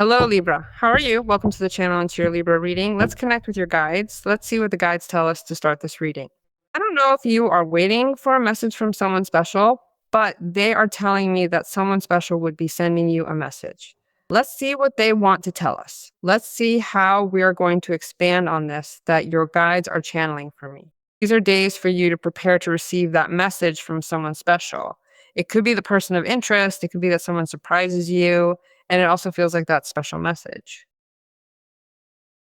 Hello, Libra. How are you? Welcome to the channel and to your Libra reading. Let's connect with your guides. Let's see what the guides tell us to start this reading. I don't know if you are waiting for a message from someone special, but they are telling me that someone special would be sending you a message. Let's see what they want to tell us. Let's see how we are going to expand on this that your guides are channeling for me. These are days for you to prepare to receive that message from someone special. It could be the person of interest. It could be that someone surprises you. And it also feels like that special message.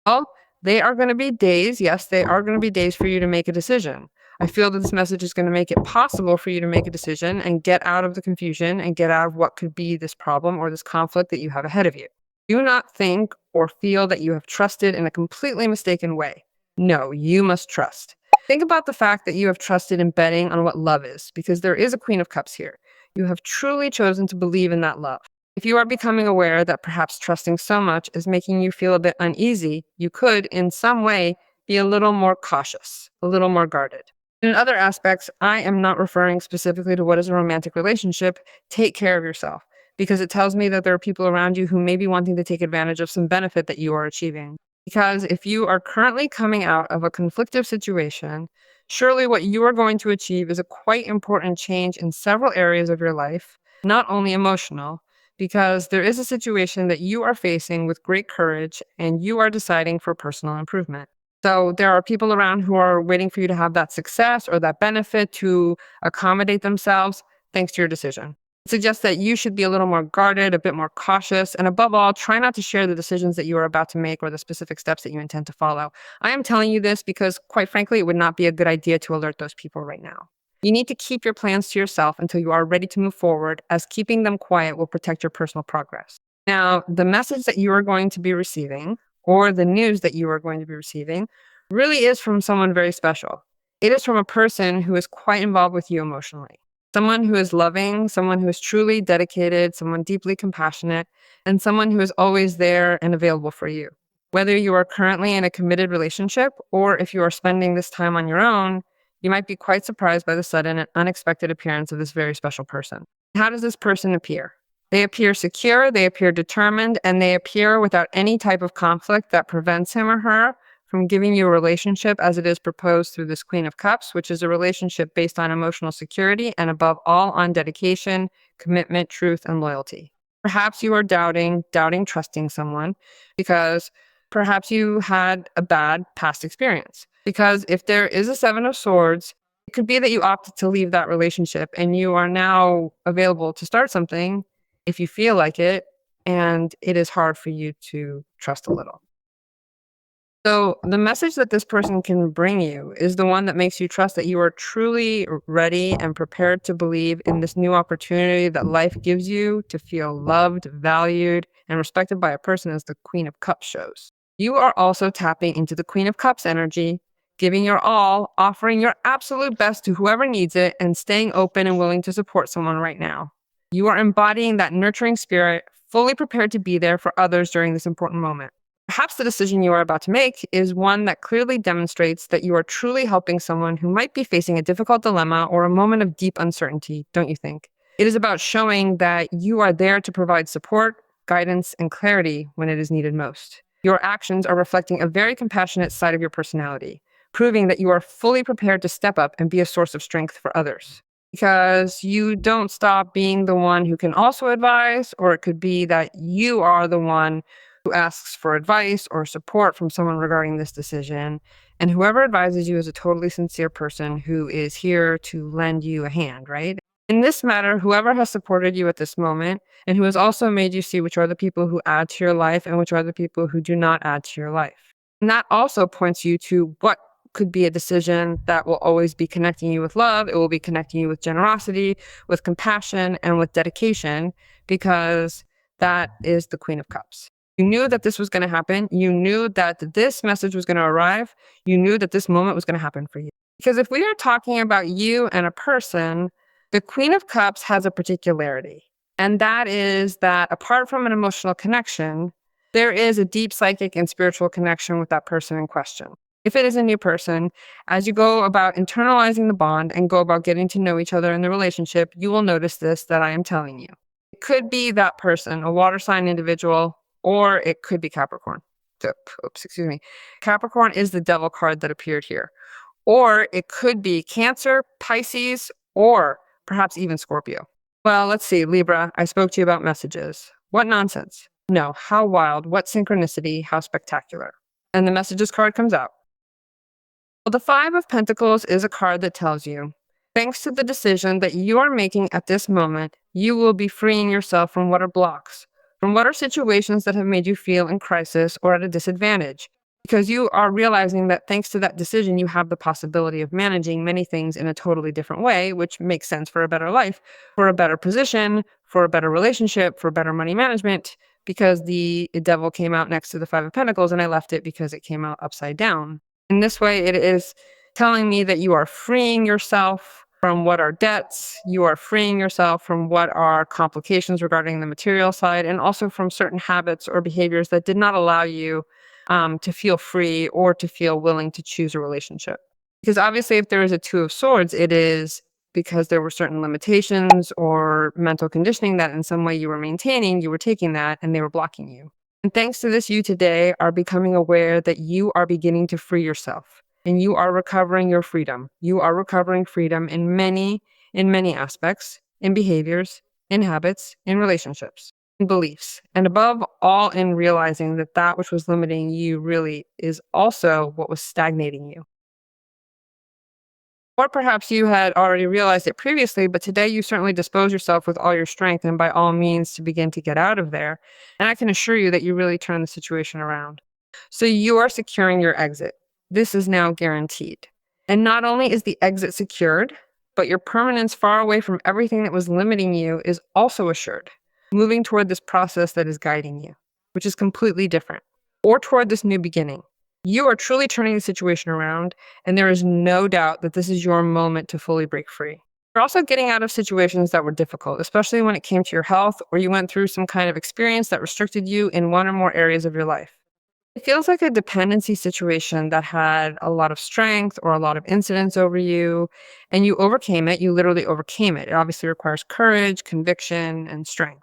Well, they are going to be days. Yes, they are going to be days for you to make a decision. I feel that this message is going to make it possible for you to make a decision and get out of the confusion and get out of what could be this problem or this conflict that you have ahead of you. Do not think or feel that you have trusted in a completely mistaken way. No, you must trust. Think about the fact that you have trusted in betting on what love is, because there is a Queen of Cups here. You have truly chosen to believe in that love. If you are becoming aware that perhaps trusting so much is making you feel a bit uneasy, you could, in some way, be a little more cautious, a little more guarded. In other aspects, I am not referring specifically to what is a romantic relationship. Take care of yourself, because it tells me that there are people around you who may be wanting to take advantage of some benefit that you are achieving. Because if you are currently coming out of a conflictive situation, surely what you are going to achieve is a quite important change in several areas of your life, not only emotional, because there is a situation that you are facing with great courage and you are deciding for personal improvement. So there are people around who are waiting for you to have that success or that benefit to accommodate themselves thanks to your decision. It suggests that you should be a little more guarded, a bit more cautious, and above all, try not to share the decisions that you are about to make or the specific steps that you intend to follow. I am telling you this because, quite frankly, it would not be a good idea to alert those people right now. You need to keep your plans to yourself until you are ready to move forward, as keeping them quiet will protect your personal progress. Now, the message that you are going to be receiving, or the news that you are going to be receiving, really is from someone very special. It is from a person who is quite involved with you emotionally. Someone who is loving, someone who is truly dedicated, someone deeply compassionate, and someone who is always there and available for you. Whether you are currently in a committed relationship or if you are spending this time on your own, you might be quite surprised by the sudden and unexpected appearance of this very special person. How does this person appear? They appear secure, they appear determined, and they appear without any type of conflict that prevents him or her from giving you a relationship as it is proposed through this Queen of Cups, which is a relationship based on emotional security and above all on dedication, commitment, truth, and loyalty. Perhaps you are doubting trusting someone because perhaps you had a bad past experience. Because if there is a Seven of Swords, it could be that you opted to leave that relationship and you are now available to start something if you feel like it, and it is hard for you to trust a little. So the message that this person can bring you is the one that makes you trust that you are truly ready and prepared to believe in this new opportunity that life gives you to feel loved, valued, and respected by a person, as the Queen of Cups shows. You are also tapping into the Queen of Cups energy, giving your all, offering your absolute best to whoever needs it, and staying open and willing to support someone right now. You are embodying that nurturing spirit, fully prepared to be there for others during this important moment. Perhaps the decision you are about to make is one that clearly demonstrates that you are truly helping someone who might be facing a difficult dilemma or a moment of deep uncertainty, don't you think? It is about showing that you are there to provide support, guidance, and clarity when it is needed most. Your actions are reflecting a very compassionate side of your personality, proving that you are fully prepared to step up and be a source of strength for others. Because you don't stop being the one who can also advise, or it could be that you are the one who asks for advice or support from someone regarding this decision. And whoever advises you is a totally sincere person who is here to lend you a hand, right? In this matter, whoever has supported you at this moment and who has also made you see which are the people who add to your life and which are the people who do not add to your life. And that also points you to what could be a decision that will always be connecting you with love. It will be connecting you with generosity, with compassion, and with dedication, because that is the Queen of Cups. You knew that this was going to happen. You knew that this message was going to arrive. You knew that this moment was going to happen for you. Because if we are talking about you and a person, the Queen of Cups has a particularity. And that is that apart from an emotional connection, there is a deep psychic and spiritual connection with that person in question. If it is a new person, as you go about internalizing the bond and go about getting to know each other in the relationship, you will notice this that I am telling you. It could be that person, a water sign individual, or it could be Capricorn. Oops, excuse me. Capricorn is the devil card that appeared here. Or it could be Cancer, Pisces, or perhaps even Scorpio. Well, let's see, Libra, I spoke to you about messages. What nonsense. No, how wild, what synchronicity, how spectacular. And the messages card comes out. Well, the Five of Pentacles is a card that tells you, thanks to the decision that you are making at this moment, you will be freeing yourself from what are blocks, from what are situations that have made you feel in crisis or at a disadvantage. Because you are realizing that thanks to that decision, you have the possibility of managing many things in a totally different way, which makes sense for a better life, for a better position, for a better relationship, for better money management, because the devil came out next to the Five of Pentacles and I left it because it came out upside down. In this way, it is telling me that you are freeing yourself from what are debts, you are freeing yourself from what are complications regarding the material side, and also from certain habits or behaviors that did not allow you to feel free or to feel willing to choose a relationship. Because obviously, if there is a Two of Swords, it is because there were certain limitations or mental conditioning that in some way you were maintaining, you were taking that, and they were blocking you. And thanks to this, you today are becoming aware that you are beginning to free yourself and you are recovering your freedom. You are recovering freedom in many aspects, in behaviors, in habits, in relationships, in beliefs, and above all, in realizing that that which was limiting you really is also what was stagnating you. Or perhaps you had already realized it previously, but today you certainly dispose yourself with all your strength and by all means to begin to get out of there. And I can assure you that you really turn the situation around. So you are securing your exit. This is now guaranteed. And not only is the exit secured, but your permanence far away from everything that was limiting you is also assured, moving toward this process that is guiding you, which is completely different, or toward this new beginning. You are truly turning the situation around, and there is no doubt that this is your moment to fully break free. You're also getting out of situations that were difficult, especially when it came to your health or you went through some kind of experience that restricted you in one or more areas of your life. It feels like a dependency situation that had a lot of strength or a lot of incidence over you, and you overcame it. You literally overcame it. It obviously requires courage, conviction, and strength.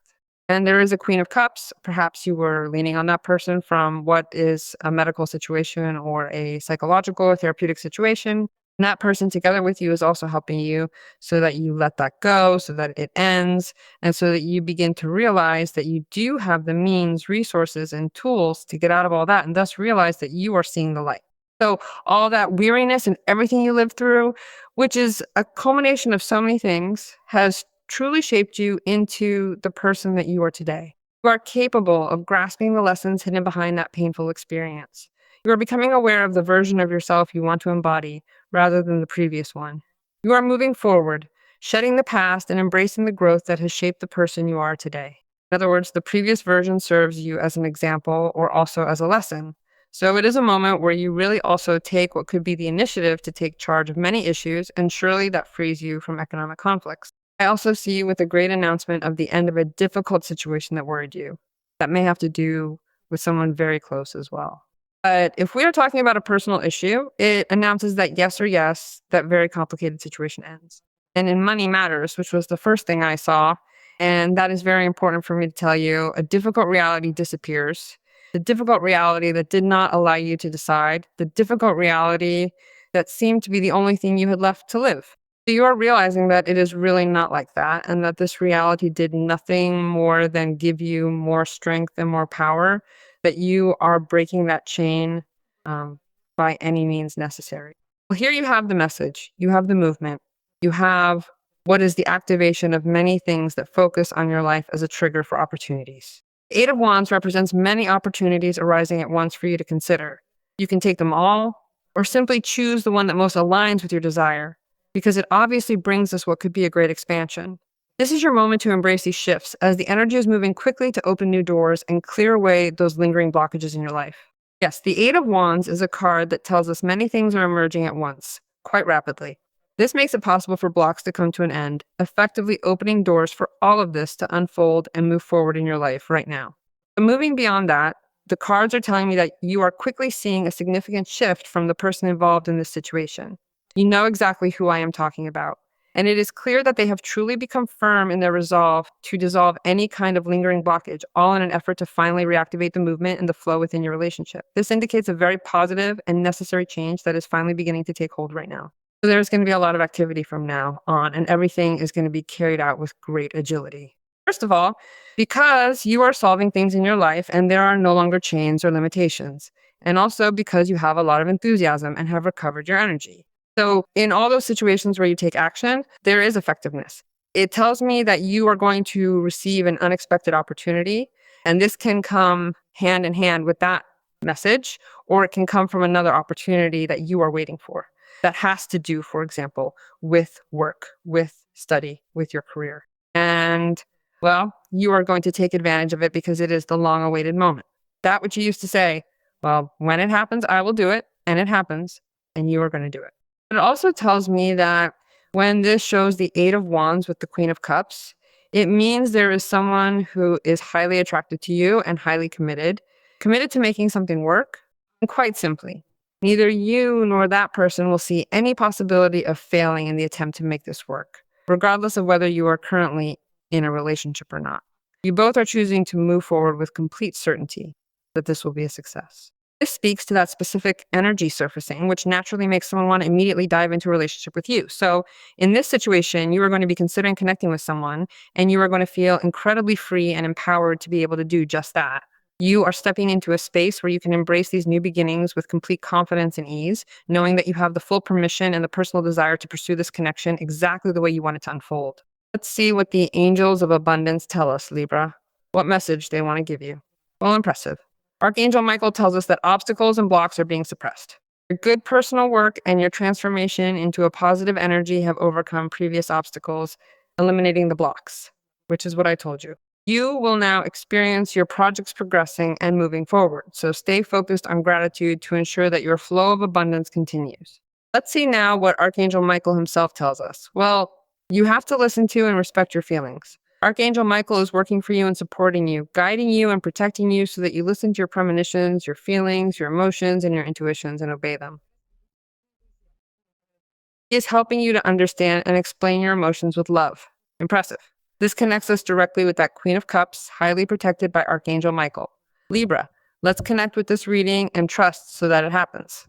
And there is a Queen of Cups. Perhaps you were leaning on that person from what is a medical situation or a psychological or therapeutic situation. And that person together with you is also helping you so that you let that go, so that it ends, and so that you begin to realize that you do have the means, resources, and tools to get out of all that, and thus realize that you are seeing the light. So all that weariness and everything you lived through, which is a culmination of so many things, has truly shaped you into the person that you are today. You are capable of grasping the lessons hidden behind that painful experience. You are becoming aware of the version of yourself you want to embody rather than the previous one. You are moving forward, shedding the past and embracing the growth that has shaped the person you are today. In other words, the previous version serves you as an example or also as a lesson. So it is a moment where you really also take what could be the initiative to take charge of many issues, and surely that frees you from economic conflicts. I also see you with a great announcement of the end of a difficult situation that worried you. That may have to do with someone very close as well. But if we are talking about a personal issue, it announces that yes or yes, that very complicated situation ends. And in Money Matters, which was the first thing I saw, and that is very important for me to tell you, a difficult reality disappears. The difficult reality that did not allow you to decide, the difficult reality that seemed to be the only thing you had left to live. So you are realizing that it is really not like that, and that this reality did nothing more than give you more strength and more power, that you are breaking that chain by any means necessary. Well, here you have the message, you have the movement, you have what is the activation of many things that focus on your life as a trigger for opportunities. Eight of Wands represents many opportunities arising at once for you to consider. You can take them all, or simply choose the one that most aligns with your desire, because it obviously brings us what could be a great expansion. This is your moment to embrace these shifts as the energy is moving quickly to open new doors and clear away those lingering blockages in your life. Yes, the Eight of Wands is a card that tells us many things are emerging at once, quite rapidly. This makes it possible for blocks to come to an end, effectively opening doors for all of this to unfold and move forward in your life right now. But moving beyond that, the cards are telling me that you are quickly seeing a significant shift from the person involved in this situation. You know exactly who I am talking about. And it is clear that they have truly become firm in their resolve to dissolve any kind of lingering blockage, all in an effort to finally reactivate the movement and the flow within your relationship. This indicates a very positive and necessary change that is finally beginning to take hold right now. So there's going to be a lot of activity from now on, and everything is going to be carried out with great agility. First of all, because you are solving things in your life and there are no longer chains or limitations. And also because you have a lot of enthusiasm and have recovered your energy. So in all those situations where you take action, there is effectiveness. It tells me that you are going to receive an unexpected opportunity, and this can come hand in hand with that message, or it can come from another opportunity that you are waiting for that has to do, for example, with work, with study, with your career. And well, you are going to take advantage of it because it is the long awaited moment. That which you used to say, well, when it happens, I will do it, and it happens, and you are going to do it. But it also tells me that when this shows the Eight of Wands with the Queen of Cups, it means there is someone who is highly attracted to you and highly committed to making something work. And quite simply, neither you nor that person will see any possibility of failing in the attempt to make this work, regardless of whether you are currently in a relationship or not. You both are choosing to move forward with complete certainty that this will be a success. This speaks to that specific energy surfacing, which naturally makes someone want to immediately dive into a relationship with you. So in this situation, you are going to be considering connecting with someone, and you are going to feel incredibly free and empowered to be able to do just that. You are stepping into a space where you can embrace these new beginnings with complete confidence and ease, knowing that you have the full permission and the personal desire to pursue this connection exactly the way you want it to unfold. Let's see what the angels of abundance tell us, Libra. What message they want to give you. Well, impressive. Archangel Michael tells us that obstacles and blocks are being suppressed. Your good personal work and your transformation into a positive energy have overcome previous obstacles, eliminating the blocks, which is what I told you. You will now experience your projects progressing and moving forward. So stay focused on gratitude to ensure that your flow of abundance continues. Let's see now what Archangel Michael himself tells us. Well, you have to listen to and respect your feelings. Archangel Michael is working for you and supporting you, guiding you and protecting you so that you listen to your premonitions, your feelings, your emotions, and your intuitions and obey them. He is helping you to understand and explain your emotions with love. Impressive. This connects us directly with that Queen of Cups, highly protected by Archangel Michael. Libra, let's connect with this reading and trust so that it happens.